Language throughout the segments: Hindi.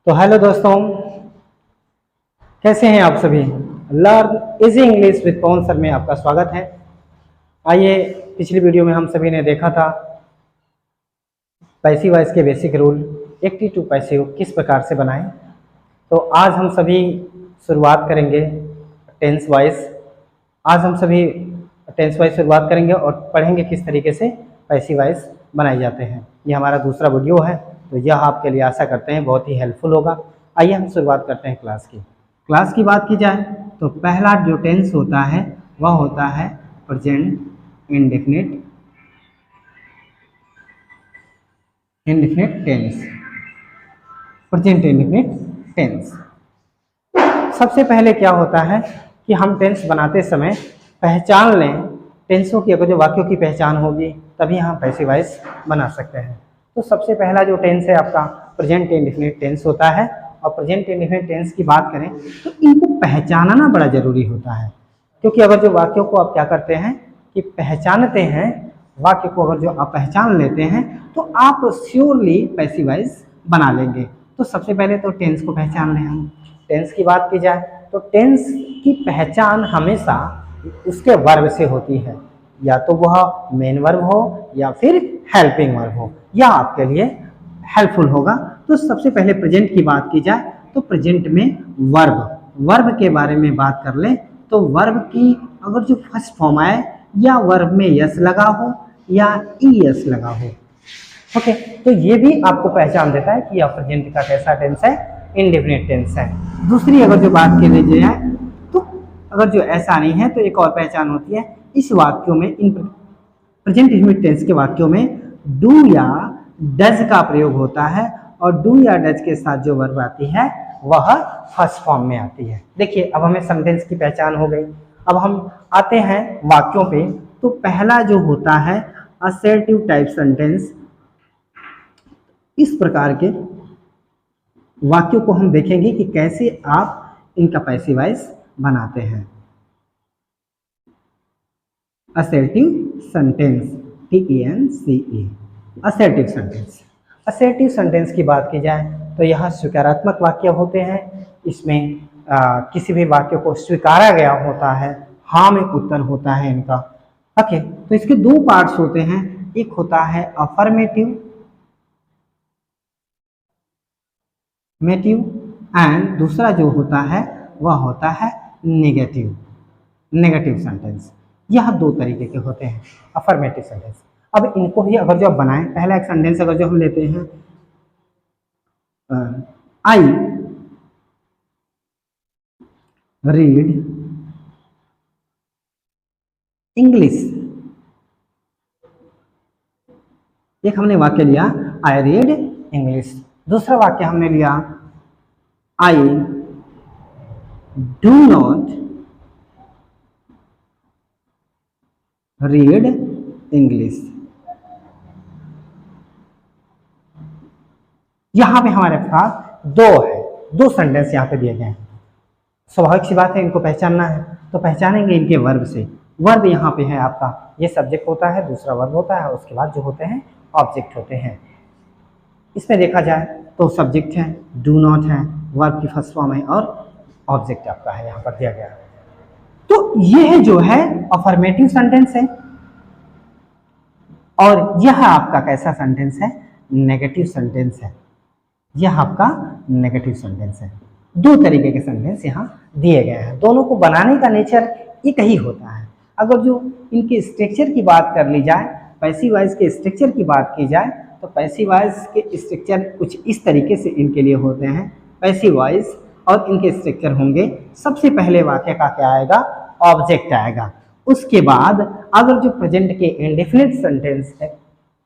तो हेलो दोस्तों, कैसे हैं आप सभी। Learn easy English with Pawan sir में आपका स्वागत है। आइए, पिछली वीडियो में हम सभी ने देखा था पैसिव वॉइस के basic rule, active to passive किस प्रकार से बनाएं। तो आज हम सभी शुरुआत करेंगे टेंस वॉइस। आज हम सभी टेंस वॉइस शुरुआत करेंगे और पढ़ेंगे किस तरीके से पैसिव वॉइस बनाए जाते हैं। ये हमारा दूसरा वीडियो है, तो यह आपके लिए आशा करते हैं बहुत ही हेल्पफुल होगा। आइए हम शुरुआत करते हैं क्लास की बात की जाए तो पहला जो टेंस होता है वह होता है present indefinite tense. Present indefinite tense सबसे पहले क्या होता है कि हम टेंस बनाते समय पहचान लें टेंसों की। अगर जो वाक्यों की पहचान होगी तभी हम पैसिव वॉइस बना सकते हैं। तो सबसे पहला जो टेंस है आपका प्रेजेंट इंडेफिनिट टेंस होता है। और प्रेजेंट इंडेफिनिट टेंस की बात करें तो इनको पहचानना बड़ा जरूरी होता है, क्योंकि अगर जो वाक्यों को आप क्या करते हैं कि पहचानते हैं, वाक्य को अगर जो आप पहचान लेते हैं तो आप श्योरली पैसिव वॉइस बना लेंगे। तो सबसे पहले तो टेंस को पहचान लें। हम टेंस की बात की जाए तो टेंस की पहचान हमेशा उसके वर्ब से होती है, या तो वह मेन वर्ब हो या फिर हेल्पिंग वर्ब हो, यह आपके लिए हेल्पफुल होगा। तो सबसे पहले प्रेजेंट की बात की जाए तो प्रेजेंट में वर्ब के बारे में बात कर लें तो वर्ब की अगर जो फर्स्ट फॉर्म आए या वर्ब में यस लगा हो या ईएस लगा हो, ओके, तो ये भी आपको पहचान देता है कि यह प्रेजेंट का कैसा टेंस है, इंडेफिनिट टेंस है। दूसरी अगर जो बात की जाए तो अगर जो ऐसा नहीं है तो एक और पहचान होती है इस वाक्यों में, इन प्रेजेंट इंडेफिनिट टेंस के वाक्यों में डू या डज का प्रयोग होता है और डू या डज के साथ जो वर्ब आती है वह फर्स्ट फॉर्म में आती है। देखिए, अब हमें सेंटेंस की पहचान हो गई। अब हम आते हैं वाक्यों पे। तो पहला जो होता है असर्टिव टाइप सेंटेंस, इस प्रकार के वाक्यों को हम देखेंगे कि कैसे आप इनका पैसिव वॉइस बनाते हैं। Assertive sentence, TENCE, assertive sentence. Assertive sentence की बात की जाए तो यह स्वीकारात्मक वाक्य होते हैं। इसमें किसी भी वाक्य को स्वीकारा गया होता है, हाँ में उत्तर होता है इनका। ओके, तो इसके दो पार्ट्स होते हैं, एक होता है अफर्मेटिव एंड दूसरा जो होता है वह होता है नेगेटिव सेंटेंस। यह दो तरीके के होते हैं अफर्मेटिव सेंटेंस। अब इनको ही अगर जो आप बनाएं, पहला एक सेंटेंस अगर जो हम लेते हैं आई रीड इंग्लिश, एक हमने वाक्य लिया आई रीड इंग्लिश। दूसरा वाक्य हमने लिया I do not read English. यहां पे हमारे पास दो सेंटेंस यहां पे दिए गए हैं। स्वाभाविक सी बात है, इनको पहचानना है तो पहचानेंगे इनके वर्ब से। वर्ब यहाँ पे है आपका, ये सब्जेक्ट होता है, दूसरा वर्ब होता है, उसके बाद जो होते हैं ऑब्जेक्ट होते हैं। इसमें देखा जाए तो सब्जेक्ट है, डू नॉट है, वर्ब की फर्स्ट फॉर्म है और ऑब्जेक्ट आपका है यहाँ पर दिया गया। तो यह जो है अफर्मेटिव सेंटेंस है और यह आपका कैसा सेंटेंस है, नेगेटिव सेंटेंस है। यह आपका नेगेटिव सेंटेंस है। दो तरीके के सेंटेंस यहाँ दिए गए हैं, दोनों को बनाने का नेचर एक ही होता है। अगर जो इनके स्ट्रक्चर की बात कर ली जाए, पैसिव वॉइस के स्ट्रक्चर की बात की जाए तो पैसिव वॉइस के स्ट्रक्चर कुछ इस तरीके से इनके लिए होते हैं। पैसिव वॉइस और इनके स्ट्रक्चर होंगे, सबसे पहले वाक्य का क्या आएगा, ऑब्जेक्ट आएगा। उसके बाद अगर जो प्रेजेंट के इंडेफिनिट सेंटेंस है,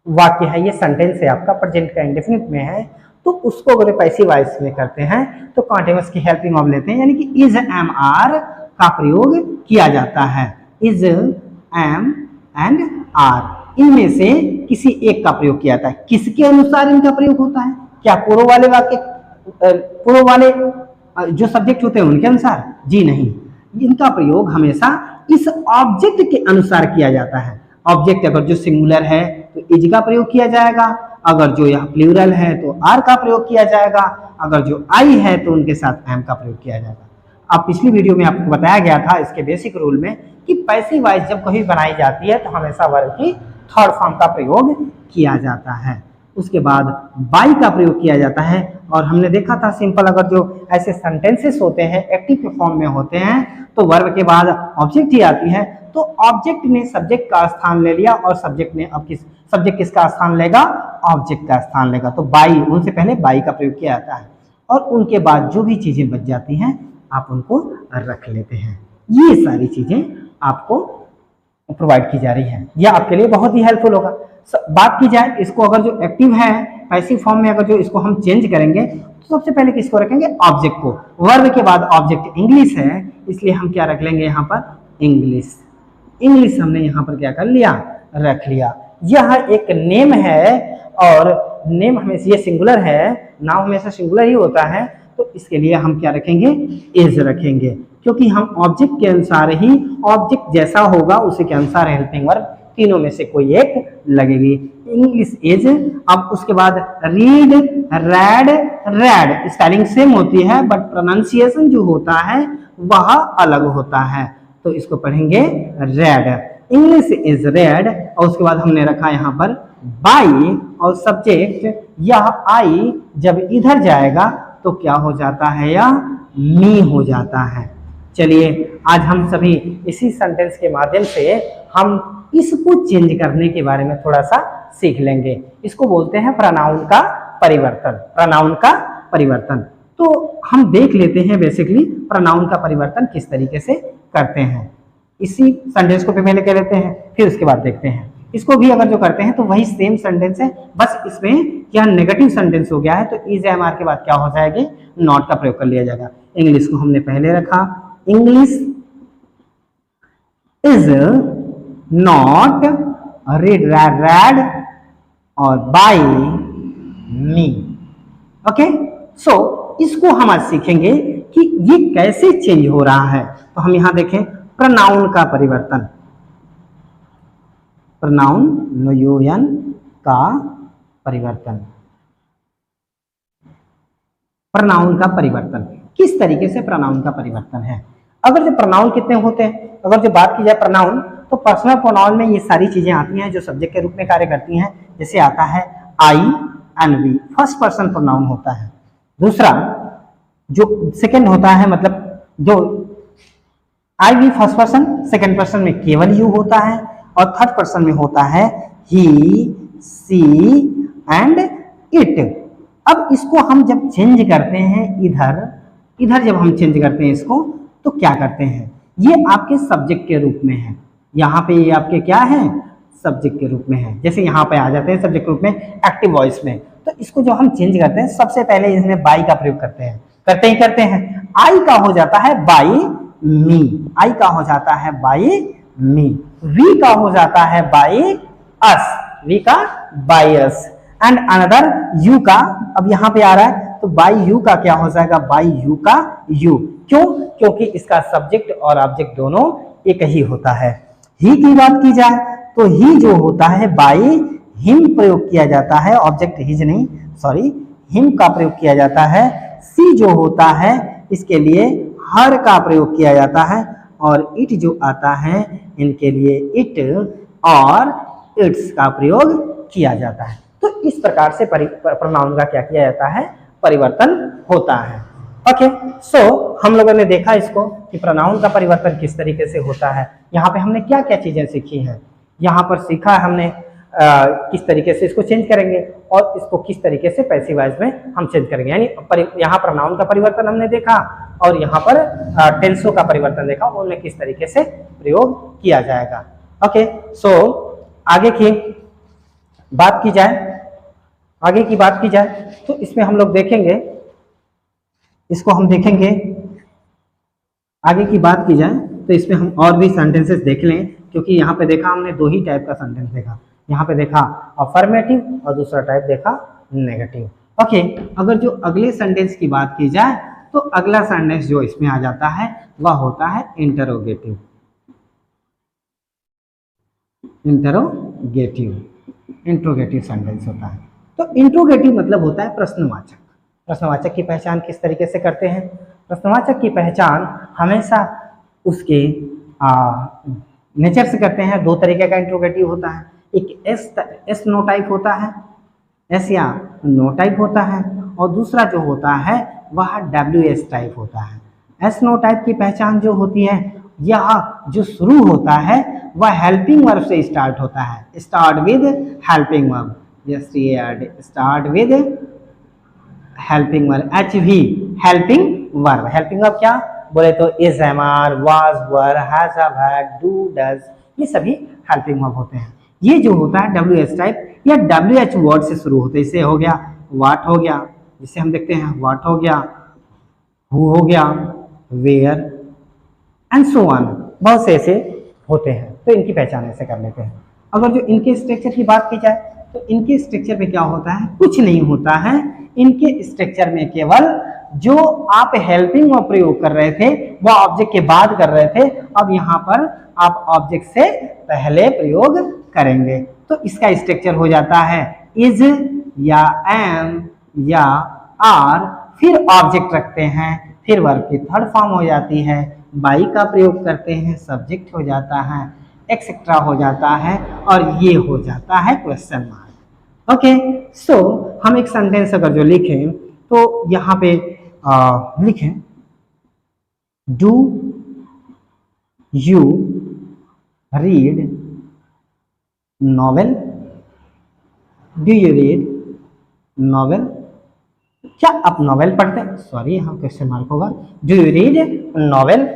वाक्य है, ये सेंटेंस है आपका प्रेजेंट का इंडेफिनिट में है, तो उसको अगर पैसिव वॉइस में करते हैं तो कॉन्टिन्यूअस की हेल्पिंग ऑफ लेते हैं, यानी कि इज एम आर का प्रयोग किया जाता है। इज एम एंड आर, इनमें से किसी एक का प्रयोग किया जाता है। किसके अनुसार इनका प्रयोग होता है, क्या पूर्व वाले जो सब्जेक्ट होते हैं उनके अनुसार? जी नहीं, इनका प्रयोग हमेशा इस ऑब्जेक्ट के अनुसार किया जाता है। ऑब्जेक्ट अगर जो सिंगुलर है तो इज का प्रयोग किया जाएगा, अगर जो यह प्लूरल है तो आर का प्रयोग किया जाएगा, अगर जो आई है तो उनके साथ एम का प्रयोग किया जाएगा। अब पिछली वीडियो में आपको बताया गया था इसके बेसिक रूल में कि पैसिव वॉइस जब कभी बनाई जाती है तो हमेशा वर्ब की थर्ड फॉर्म का प्रयोग किया जाता है। उसके बाद बाई का प्रयोग किया जाता है, और हमने देखा था सिंपल अगर जो ऐसे सेंटेंसेस होते हैं एक्टिव फॉर्म में होते हैं तो वर्ब के बाद ऑब्जेक्ट ही आती है, तो ऑब्जेक्ट ने सब्जेक्ट का स्थान ले लिया और सब्जेक्ट ने अब सब्जेक्ट किसका स्थान लेगा, ऑब्जेक्ट का स्थान लेगा। तो बाई, उनसे पहले बाई का प्रयोग किया जाता है और उनके बाद जो भी चीजें बच जाती हैं आप उनको रख लेते हैं। ये सारी चीजें आपको प्रोवाइड की जा रही है, यह आपके लिए बहुत ही हेल्पफुल होगा। बात की जाए इसको अगर जो एक्टिव है पैसिव फॉर्म में अगर जो इसको हम चेंज करेंगे तो सबसे पहले किसको रखेंगे, ऑब्जेक्ट को। वर्ब के बाद ऑब्जेक्ट इंग्लिश है इसलिए हम क्या रख लेंगे यहाँ पर, इंग्लिश। इंग्लिश हमने यहाँ पर क्या कर लिया, रख लिया। यह एक नेम है और नेम हमेशा ये सिंगुलर है, नाम हमेशा सिंगुलर ही होता है, तो इसके लिए हम क्या रखेंगे, इज रखेंगे, क्योंकि हम ऑब्जेक्ट के अनुसार ही ऑब्जेक्ट जैसा होगा उसी के अनुसार हेल्पिंग वर्ब तीनों में से कोई एक लगेगी। English is. अब उसके बाद read, red, red spelling same होती है बट प्रोनाउंसिएशन जो होता है वह अलग होता है, तो इसको पढ़ेंगे रेड। English is red. और उसके बाद हमने रखा यहाँ पर बाई और सब्जेक्ट, यह आई जब इधर जाएगा तो क्या हो जाता है, या मी हो जाता है। चलिए आज हम सभी इसी सेंटेंस के माध्यम से हम इसको चेंज करने के बारे में थोड़ा सा सीख लेंगे। इसको बोलते हैं प्रोनाउन का परिवर्तन। प्रोनाउन का परिवर्तन तो हम देख लेते हैं बेसिकली प्रोनाउन का परिवर्तन किस तरीके से करते हैं। इसी सेंटेंस को पहले कह लेते हैं फिर उसके बाद देखते हैं। इसको भी अगर जो करते हैं तो वही सेम सेंटेंस है, बस इसमें क्या नेगेटिव सेंटेंस हो गया है, तो इज एम आर के बाद क्या हो जाएगी, नॉट का प्रयोग कर लिया जाएगा। इंग्लिश को हमने पहले रखा, English is not read, read और by me। ओके, सो इसको हम आज सीखेंगे कि ये कैसे चेंज हो रहा है। तो हम यहां देखें प्रोनाउन का परिवर्तन, प्रोनाउन नोयून का परिवर्तन। प्रोनाउन का परिवर्तन किस तरीके से प्रोनाउन का परिवर्तन है। अगर जो प्रोनाउन कितने होते हैं, अगर जो बात की जाए प्रोनाउन तो पर्सनल प्रोनाउन में ये सारी चीजें आती हैं जो सब्जेक्ट के रूप में कार्य करती हैं। जैसे आता है I and we, first person pronoun होता है। दूसरा जो सेकंड होता है, मतलब जो I we first person, second person में केवल यू होता है और थर्ड पर्सन में होता है ही, सी एंड इट। अब इसको हम जब चेंज करते हैं इधर जब हम चेंज करते हैं इसको तो क्या करते हैं, ये आपके सब्जेक्ट के रूप में है, यहाँ पे ये आपके क्या है, सब्जेक्ट के रूप में है। जैसे यहाँ पे आ जाते हैं सब्जेक्ट रूप में एक्टिव वॉइस में, तो इसको जो हम चेंज करते हैं सबसे पहले इसमें बाई का प्रयोग करते हैं। आई का हो जाता है बाई मी, आई का हो जाता है बाई मी। वी का हो जाता है बाई अस, वी का by us and another you का, अब यहाँ पे आ रहा है तो बाई यू का क्या हो जाएगा, बाई यू का यू। क्यों, क्योंकि इसका सब्जेक्ट और ऑब्जेक्ट दोनों एक ही होता है। ही की बात की जाए तो ही जो होता है बाई हिम प्रयोग किया जाता है, ऑब्जेक्ट हिज नहीं, सॉरी, हिम का प्रयोग किया जाता है। सी जो होता है इसके लिए हर का प्रयोग किया जाता है और इट जो आता है इनके लिए इट और इट्स का प्रयोग किया जाता है। तो इस प्रकार से प्रोनाउन का क्या किया जाता है, परिवर्तन होता है। ओके, सो हम लोगों ने देखा इसको कि प्रोनाउन का परिवर्तन किस तरीके से होता है। यहाँ पे हमने क्या क्या चीजें सीखी हैं, यहाँ पर सीखा हमने किस तरीके से इसको चेंज करेंगे और इसको किस तरीके से पैसिव वॉइस में हम चेंज करेंगे। यानी यहाँ प्रोनाउन का परिवर्तन हमने देखा और यहाँ पर टेंसों का परिवर्तन देखा, उनमें किस तरीके से प्रयोग किया जाएगा। ओके, सो आगे की बात की जाए तो इसमें हम लोग देखेंगे, इसको हम देखेंगे, आगे की बात की जाए तो इसमें हम और भी सेंटेंसेस देख लें, क्योंकि यहाँ पे देखा हमने दो ही टाइप का सेंटेंस देखा। यहाँ पे देखा अफर्मेटिव और दूसरा टाइप देखा नेगेटिव। ओके, अगर जो अगले सेंटेंस की बात की जाए तो अगला सेंटेंस जो इसमें आ जाता है वह होता है इंटरोगेटिव। इंट्रोगेटिव सेंटेंस होता है। तो इंट्रोगेटिव मतलब होता है प्रश्नवाचक। प्रश्नवाचक की पहचान किस तरीके से करते हैं? प्रश्नवाचक की पहचान हमेशा उसके नेचर से करते हैं। दो तरीके का इंट्रोगेटिव होता है, एक एस नो टाइप होता है, एस या नो टाइप होता है, और दूसरा जो होता है वह WS टाइप होता है। एस नो टाइप की पहचान जो होती है, यह जो शुरू होता है वह हेल्पिंग वर्ब से स्टार्ट होता है, start with helping verb, start with helping verb, HV helping verb. Helping verb क्या बोले तो is, am are, was, were, has, have, had, do, does, ये सभी हेल्पिंग वर्ब होते हैं। ये जो होता है WS टाइप या WH वर्ड से शुरू होते हैं। इससे हो गया व्हाट हो गया, जिसे हम देखते हैं व्हाट हो गया, हु हो गया, वेयर एंड सो ऑन, बहुत से ऐसे होते हैं। तो इनकी पहचान ऐसे कर लेते हैं। अगर जो इनके स्ट्रक्चर की बात की जाए तो इनके स्ट्रक्चर में क्या होता है, कुछ नहीं होता है। इनके स्ट्रक्चर में केवल जो आप हेल्पिंग वर्ब प्रयोग कर रहे थे वह ऑब्जेक्ट के बाद कर रहे थे, अब यहाँ पर आप ऑब्जेक्ट से पहले प्रयोग करेंगे। तो इसका स्ट्रक्चर हो जाता है इज या एम या आर, फिर ऑब्जेक्ट रखते हैं, फिर वर्ब की थर्ड फॉर्म हो जाती है, बाई का प्रयोग करते हैं, सब्जेक्ट हो जाता है, एक्सेट्रा हो जाता है, और ये हो जाता है क्वेश्चन मार्क। ओके, सो हम एक सेंटेंस अगर जो लिखें तो यहाँ पे लिखें do you read novel, do you read novel, क्या आप नॉवेल पढ़ते हैं? सॉरी, यहाँ क्वेश्चन मार्क होगा, do you read novel.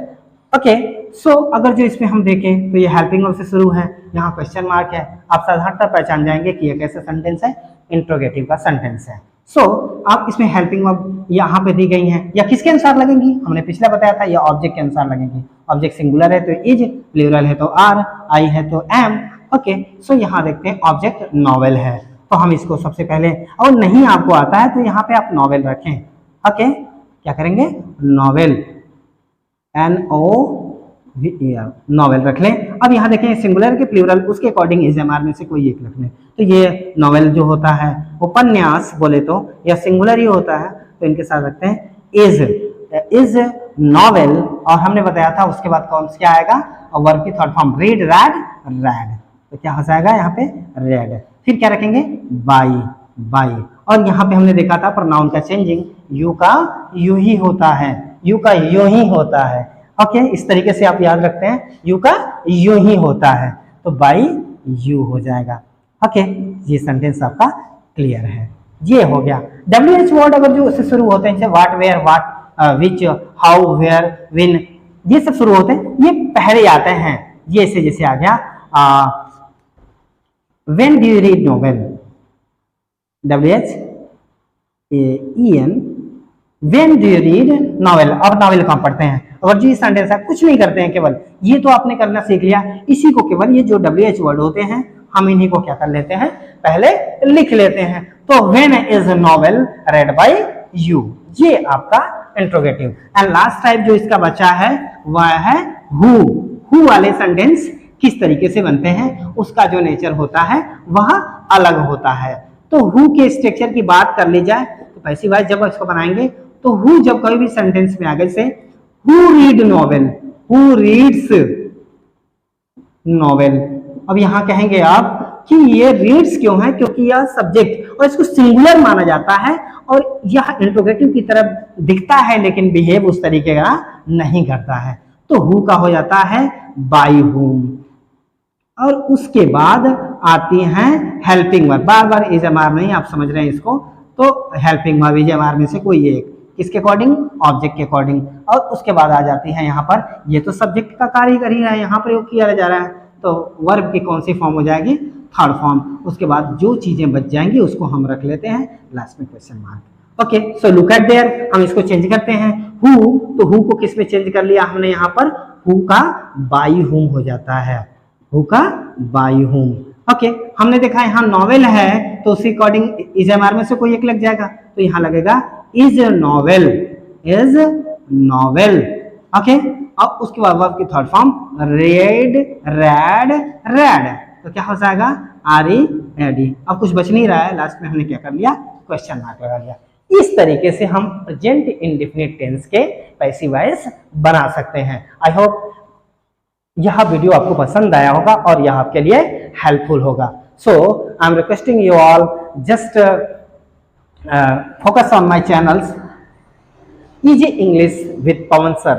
Okay, so अगर जो इसमें हम देखें तो ये हेल्पिंग वर्ब से शुरू है, यहाँ क्वेश्चन मार्क है, आप साधारणतः पहचान जाएंगे कि ये कैसा सेंटेंस है, इंट्रोगेटिव का सेंटेंस है। सो आप इसमें हेल्पिंग वर्ब यहाँ पे दी गई हैं, या किसके अनुसार लगेंगी? हमने पिछले बताया था ये ऑब्जेक्ट के अनुसार लगेंगी। ऑब्जेक्ट सिंगुलर है तो इज, प्लूरल है तो आर, आई है तो एम। ओके, सो यहाँ देखते हैं ऑब्जेक्ट नॉवेल है, तो हम इसको सबसे पहले, और नहीं आपको आता है तो यहाँ पे आप नॉवेल रखें। ओके, क्या करेंगे? नॉवेल, NOVEL, नॉवेल रख लें। अब यहाँ देखें सिंगुलर के प्लूरल, उसके अकॉर्डिंग इज एम आर में से कोई एक रख लें। तो ये नॉवेल जो होता है उपन्यास बोले तो या सिंगुलर ही होता है, तो इनके साथ रखते हैं इज नॉवेल, और हमने बताया था उसके बाद कौन सा आएगा, और वर्ब की third form read, red, red, तो क्या हो जाएगा यहाँ पे रेड। फिर क्या रखेंगे? बाई, बाई, और यहाँ पे हमने देखा था प्रोनाउन का चेंजिंग, यू का यू ही होता है, यू का यू ही होता है। ओके, इस तरीके से आप याद रखते हैं, यू का यू ही होता है, तो बाई यू हो जाएगा। ओके, ये सेंटेंस आपका क्लियर है। ये हो गया। WH वर्ड अगर जो उससे शुरू होते हैं, जैसे what, where, what, which, how, where, when, ये सब शुरू होते हैं, ये पहले आते हैं। ये से जैसे आ गया when do you read novel, WHEN, when do you read novel. अब नॉवेल कहाँ पढ़ते हैं? और जो सेंटेंस है कुछ नहीं करते हैं, केवल ये तो आपने करना सीख लिया, इसी को केवल ये जो WH वर्ड होते हैं हम इन्हीं को क्या कर लेते हैं, पहले लिख लेते हैं। तो when is novel read by you, ये आपका इंट्रोगेटिव। एंड लास्ट टाइप जो इसका बचा है वह है हु वाले सेंटेंस किस तरीके से बनते हैं, उसका जो नेचर होता है वह अलग होता है। तो हु के स्ट्रक्चर की बात कर ली जाए तो पैसिव वॉइस जब इसको बनाएंगे तो हु जब कोई भी सेंटेंस में आगे से who read novel, who reads novel, अब यहां कहेंगे आप कि ये रीड्स क्यों है, क्योंकि यह सब्जेक्ट और इसको सिंगुलर माना जाता है और यह इंट्रोगेटिव की तरफ दिखता है लेकिन बिहेव उस तरीके का नहीं करता है। तो हु का हो जाता है बाय हुम, और उसके बाद आती हैं हेल्पिंग वर्ब। बार बार इज एम आर नहीं, आप समझ रहे हैं इसको, तो helping verb is am are में से कोई एक, किसके अकॉर्डिंग, ऑब्जेक्ट के अकॉर्डिंग। और उसके बाद आ जाती है यहाँ पर, ये तो सब्जेक्ट का कार्य कर ही रहा है, यहाँ प्रयोग किया जा रहा है, तो वर्ब की कौन सी फॉर्म हो जाएगी, थर्ड फॉर्म। उसके बाद जो चीजें बच जाएंगी उसको हम रख लेते हैं लास्ट में question mark. Okay, so look at there, हम इसको चेंज करते हैं। हु, तो हु को किस में चेंज कर लिया हमने, यहाँ पर हु का बाय हुम हो जाता है, हु का बाय हुम। ओके, हमने देखा यहाँ नॉवेल है तो उसी अकॉर्डिंग इज एम आर में से कोई एक लग जाएगा, तो यहाँ लगेगा is novel, is novel. Okay, अब उसके बाद वर्ब की third form red, red, red, तो क्या हो जाएगा आर ई डी। अब कुछ बच नहीं रहा है, लास्ट में हमने क्या कर लिया, क्वेश्चन मार्क लगा लिया। इस तरीके से हम प्रेजेंट इंडेफिनिट टेंस के पैसिव वॉइस बना सकते हैं। आई होप यह वीडियो आपको पसंद आया होगा और यह आपके लिए हेल्पफुल होगा। So I am requesting you all just focus on my channels Easy English with Pawan sir.